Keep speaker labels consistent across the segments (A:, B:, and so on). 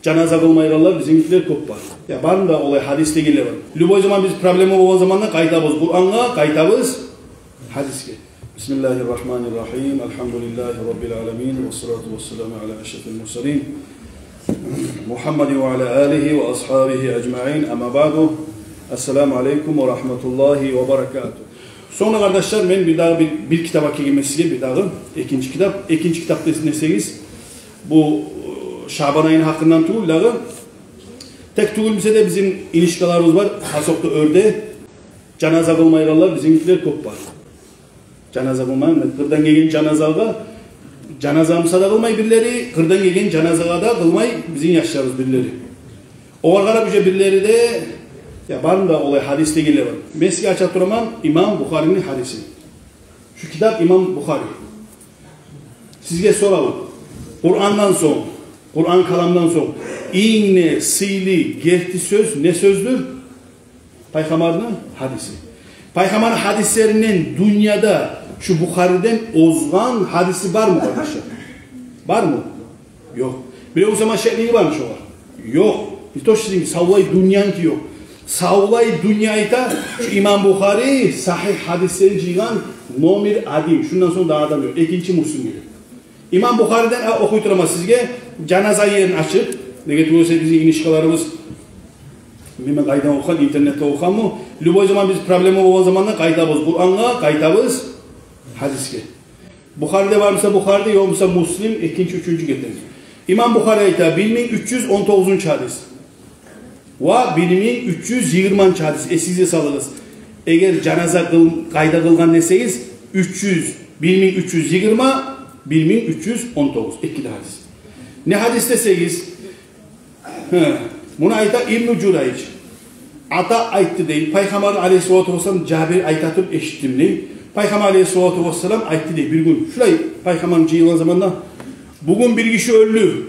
A: Canaza kılmayırlar, bizimkiler çok var. Ya var da olay hadiste geliyor. Любой zaman biz problemi olan zamanda kaytabız Kur'an'a, kaytabız hadiske. Bismillahirrahmanirrahim. Elhamdülillahi Rabbil alemin. Ve salatu ve selamu ala eşrefil mursalin. Muhammed ve ala alihi ve ashabihi ecma'in. Ama ba'du. Esselamu aleyküm ve rahmetullahi ve berekatuhu. Sonra kardeşler ben bir daha bir kitaba girmesiyle bir daha ikinci kitap. İkinci kitapta deseniz bu Şaban ayının hakkından tuğulları tek tuğulmuşsa da bizim ilişkilerimiz var. Hasokta örde canaza kılmayırlar bizimkiler çok var. Canaza kılmayın. Kırdan gelen canazamıza da kılmay birileri, kırdan gelen canazaga da kılmay bizim yaşlarımız birileri. O arada birileri de ya var da olay hadiste geliyor. Ben size açık duramam İmam Bukhari'nin hadisi. Şu kitap İmam Bukhari. Sizge soralım. Kur'an'dan son, Kur'an kalamdan son iğne, sili, gerti söz ne sözdür? Peygamber'in hadisi. Peygamber'in hadislerinin dünyada şu Bukhari'den ozgan hadisi var mı kardeşler? Var mı? Yok. Bir o zaman şeyliği varmış o var. Yok. Bir de sizin savlay dünyan ki yok. Savlay dünyayı da şu İmam Bukhari sahih hadisleri ciğan nomir adim. Şundan sonra daha adam yok. İkinci Müslüm gibi. İmam Bukhari'den okuyturama sizge canaza yerini açıp nege tuğulsa bizim ilişkilerimiz bilmem kaydan okuyan, internette okuyan mı? Любой zaman biz problemi olan zamanda kaytabız Kur'an'a, kaytabız hadiske. Bukhari'de varsa Bukhari'de yoksa Müslim ikinci, üçüncü getiririz. İmam Bukhari'de 1319. hadis. Ve 1320. hadis. Size salırız. Eğer canaza kayda kılgan deseniz 1320 1319. İki de hadis. Ne hadis deseniz buna ayta İbn-i Cüreyc ata ayttı değil. Peygamber aleyhissalatu vesselam Cabir aytatıp eşittim değil. Peygamber aleyhissalatu vesselam ayttı değil. Bir gün şurayı Peygamber'in cihazı zamanında bugün bir kişi öldü.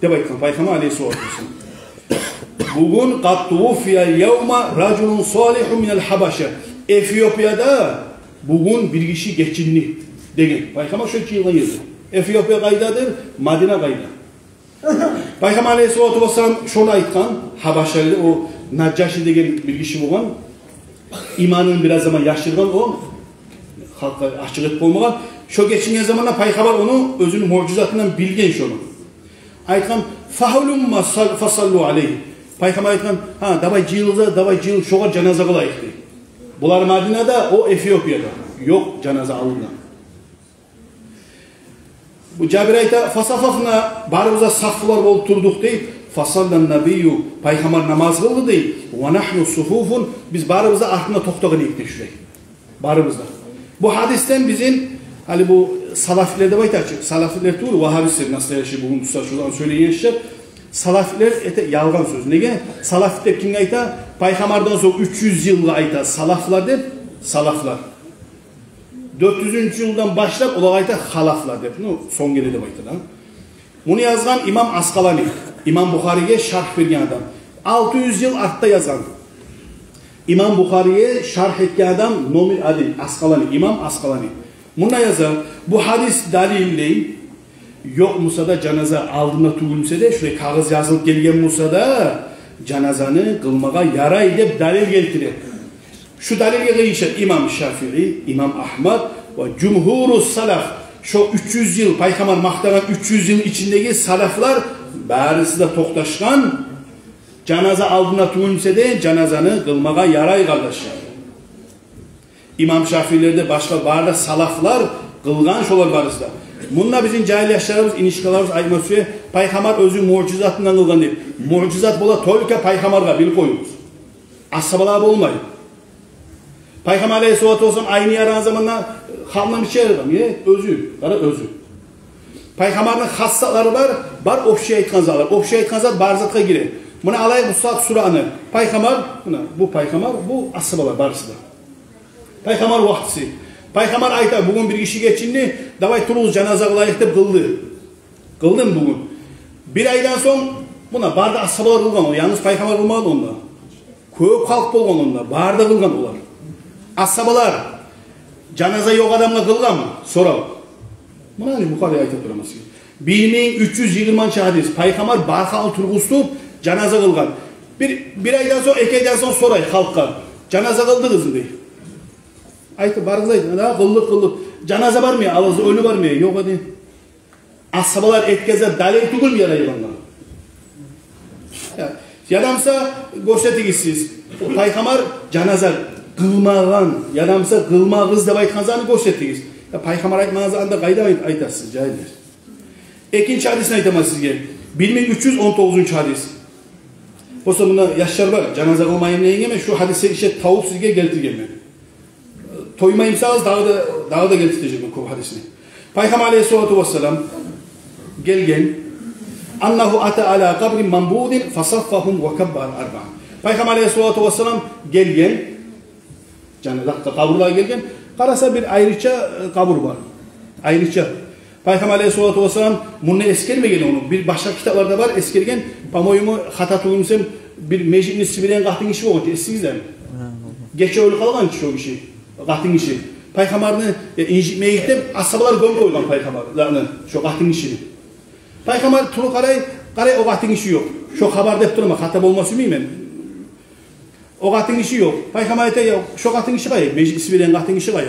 A: De baykan Peygamber aleyhissalatu vesselam. Bugün qattuhu fiyel yevma raculun salihun minel habaşa. Efiyopya'da bugün bir kişi geçinli. Degen. Peygamber şöyle cihazı yazdı. Efiyopya kaydadır, Madina kayda. Peygamber aleyhissalatu vesselam şunu aytkan, Habaşalı o Naccaşi degen bir kişi olan, imanını biraz zaman yaşırgan o, halka açık etip olmagan, şu geçingen zamanla Peygamber onu özünün mucizatından bilgen şunu. Aytkan, fahulumma fasallu aleyhi. Peygamber aytkan, davay cihil şoğa canaza kılayık deyip. Bunlar Madina'da, o Efiyopya'da. Yok canaza alınan. Bu Cabir ayta fasafafına barımıza saflar olup durduk deyip fasallan nabiyyü Peygamber namaz kıldı deyip ve nahnu sufufun biz barımıza aklına toktağını ektik şurayı. Barımızda. Bu hadisten bizim hani bu salafilerde bayta açık. Salafiler tuğru Vahabistler nasıl yaşıyor bugün tutar şuradan söyleyen şeyler. Salafiler yalgan söz. Nege? Salafiler kim ayta? Peygamberden sonra 300 yılga ayta salaflar deyip salaflar. 400. yıldan başlap olayda halaflar deyip son gelede baytıdan. Bunu yazgan İmam Askalani. İmam Bukhari'ye şarh vergen adam. 600 yıl artta yazgan. İmam Bukhari'ye şarh etken adam nomir adil Askalani. İmam Askalani. Buna yazar bu hadis dalilleyi yok Musa da canaza aldığında tuğulmuşsa da şuraya kağıt yazılıp gelgen Musa da canazanı kılmağa yaray deyip dalil getirir. Şu dalilge değişir İmam Şafii, İmam Ahmad ve cumhurus salaf. Şu 300 yıl, Peygamber mahtaran 300 yıl içindeki salaflar barisi de toktaşkan canaza aldığına tuğulmuşsa de canazanı kılmağa yaray kardeşler. İmam Şafii'lerde başka barda salaflar kılgan şolar barisi de. Bununla bizim cahil yaşlarımız, inişkalarımız aytmak üzere Peygamber özü mucizatından kılgan deyip. Mucizat bola tolka Peygamber'e bil koyunuz. Asabalar olmayın. Peygamber aleyhissalatu vesselam aynı yaran zamanla halına bir şey aradım. Özü. Özü. Peygamberin hastaları var opşiye aytkan zatlar. Opşiye aytkan zat barzatga girer. Buna alayı bu saat suranı. Peygamber, bu Peygamber, bu asabalar barısı da. Peygamber vaktisi. Peygamber ayta bugün bir kişi geçindi, davay turuz canaza kılayık deyip kıldı. Kıldın bugün. Bir aydan son buna barda asabalar kılgan. Yalnız Peygamber kılmadı onda. Köp halk bolgan onda. Barda kılgan olar. Asabalar canaza yok adamla kılgan mı? Soralım. Buna hani Bukhari'ye aytıp duramaz ki. 1320 hadis. Paygambar barxal turg'ustup janoza qilgan. Bir aydan so'ng, 2 aydan so'ng so'ray xalqqa. Janoza qildingizmi deydi. Aytib barg'izaydi. Qildik. Janoza barmı? Ağızda ölü barmı? Yok hadi. Ashabalar etkeze dalil tugul mu yarayılanlar? Yadamsa görsetiniz siz. Paygambar janoza qılmağan, yadamsa qılmağız deb aytqanzani görsetiniz. Paygambar aytmağınızı anda qayda aytasız cahiller. İkinci hadisini aytaman sizge. 1319 hadis. Olsa buna yaşlar var. Janoza qılmayın neyin emas, şu hadise işe tavuk sizge keltirgenmen. Toymayımsağız daha da geltireceğim bu hadisini. Peygamber aleyhissalatu vesselam gelgen annahu ata ala kabrin mambudin fasaffahum ve kabbar arba. Peygamber aleyhissalatu vesselam gelgen cenazakta kaburluğa gelgen karasa bir ayrıca kabur var. Ayrıca Peygamber aleyhissalatu vesselam bunu eskermegen onu. Bir başka kitaplarda var eskergen pamoyumu hata tuğumsam bir meclisini sibiren qahtın işi var. Esizler mi? Geçe ölü kalgan kişi o kişi. Qahtın işi. Peygamberni incitmeye gittim, ashabalar göm koygan peygamberlerini, şu qahtın işini. Peygamber turu qaray o qahtın işi yok. Şu haber dep durma, hata olması mıyım? O qahtın işi yok. Peygamber aytay, şu qahtın işi qay, meclisi bilen qahtın işi qay.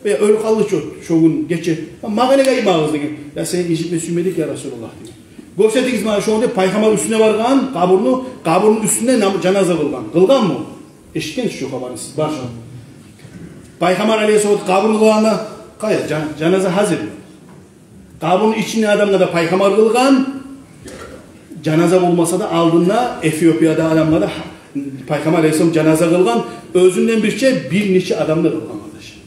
A: Ve ölü qaldı şu gün geçe. Mağane qaymağız degen. Ya sen incitme sürmedik ya Resulullah degen. Görsetiniz bana şu anda peygamber üstüne vargan, kaburun üstüne janoza qılgan. Qılgan mı? Eşitken şu haberni siz var. Peygamber aleyhissalatu kaburun qılganda qay janoza hazır. Kaburun içinde adamlar da peygamber qılgan. Janoza olmasa da aldığında Etiyopiyada adamlar da peygamber aleyhissalatu janoza qılgan. Özünden bir neçe adamlar qılgan kardeş.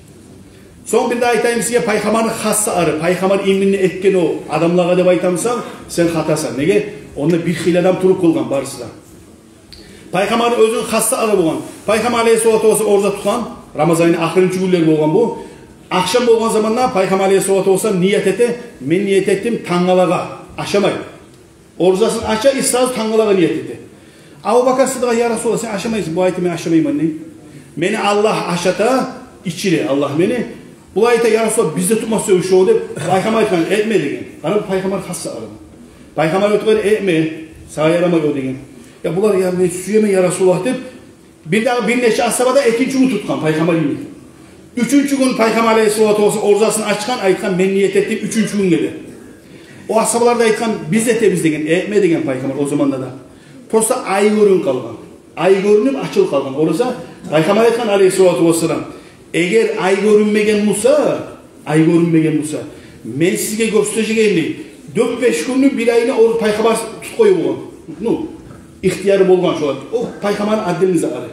A: Son bir de aytayım size peygamberin hassa arı, peygamber imrini etken o adamlara deb aytamsan sen hatasan. Nege? Onda bir xil adam turup qılgan barısı da. Peygamberin özünün hassa arı bolgan. Peygamber aleyhissalatu vesselam orada tutan Ramazan'ın ahirінші günleri bolgan bu. Akşam bolgan zamanda Peygamber aleyhissalatu vesselam niyet ete, men niyet ettim tangalaga, aşamay. Orzasını aşa istaz tangalaga niyet etti. Abu Bakar Sıddık'a ya Resulallah sen aşamayısın. Bu ayeti men aşamayım anne. Meni Allah aşata içire Allah meni. Bu ayete ya Resulallah bizde tutmaz söğüş o deyip Peygamber etme degen. Bana bu Peygamber hassa aradı. Peygamber ötüqleri etme, sağa yaramay o degen. Ya bunlar ya men süyeme ya Resulallah deyip bir neçe ashabada ikinci gün tutkan Peygamber gibi. Üçüncü gün Peygamber aleyhissalatu vesselam orzasını açkan aytkan men niyet ettim üçüncü gün geldi. O ashabalar da aytkan biz de temizlegen, etme degen Peygamber o zamanda da. Prosta ay görün kalgan. Ay görünüp açıl kalgan. Orada Peygamber aytkan aleyhissalatu vesselam eğer ay görünmegen Musa, men sizge göstereceğim 4-5 günlük bir ayına o Peygamber tut koyu bolgan. Nu ihtiyarı bolgan şolar. O Peygamberin adilinize arı.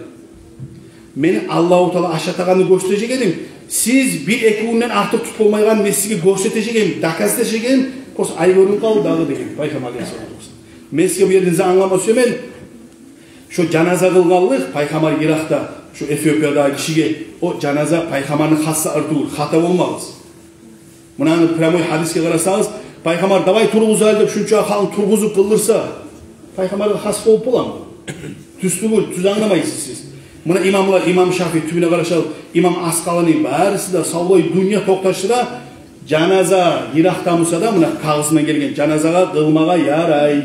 A: Meni Allah-u Teala aşatağını göstereceğim. Siz bir ekibünden artık tut olmaygan men sizge göstereceğim, dakaz edeceğim. Kosa ay görün kaldı dağı degen Peygamber aleyhissalatu vesselam. Men sizge bu yerinize anlaması men şu janoza kılganlık Peygamber Irak'ta şu Etiyopiya'daki kişiye o janoza Peygamber'in hassa artuğur, hata olmaz. Buna pramoy hadisке qarasanız Peygamber davay turguzal dep şunça halın turguzup kılırsa Peygamber'in hassa olup bolan mı? Tüz anlamayısınız siz. Buna imamlar, İmam Şafii tübüne qaraşal, İmam Asqalani barisi da savloy dünya toktaştıra janoza Irak'ta olsa da buna kağısından gelgen janozaga kılmaga yaray.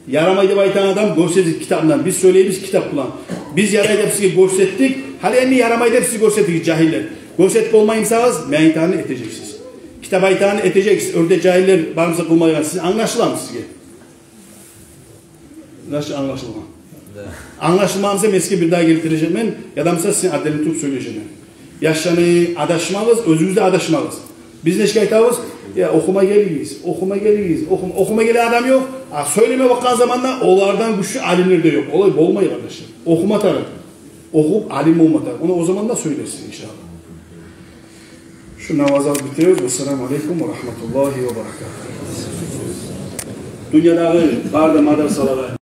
A: Yaramay deb aytan adam görsettik kitabından. Biz söyleyimiz kitap bulan. Biz yaray deb sizge görsettik. Hali endi yaramay deb siz görsettik cahiller. Görsetip olmayımsağız, men aytanı eteceksiniz. Kitap aytanı eteceksiniz. Örde cahiller barımıza kılmaygan. Siz anlaşılan mı sizge? Nasıl anlaşılma? Anlaşılmamıza meski bir daha getireceğim ben. Ya da mesela sizin adını tutup söyleyeceğim ben. Yaşlanı adaşmağız, özümüzde adaşmağız. Biz ne şikayetimiz? Ya okuma geliyiz. Okuma gelen adam yok. Söyleme bakan zamanla onlardan güçlü alimler de yok. Olay olmayı kardeşler. Okuma tarafı. Okup alim olma tarafı. Onu o zaman da söylesin inşallah. Şu namazı bitiriyoruz. Vesselamu aleyküm ve rahmetullahi ve berekatuhu. Dünyada barda madrasalara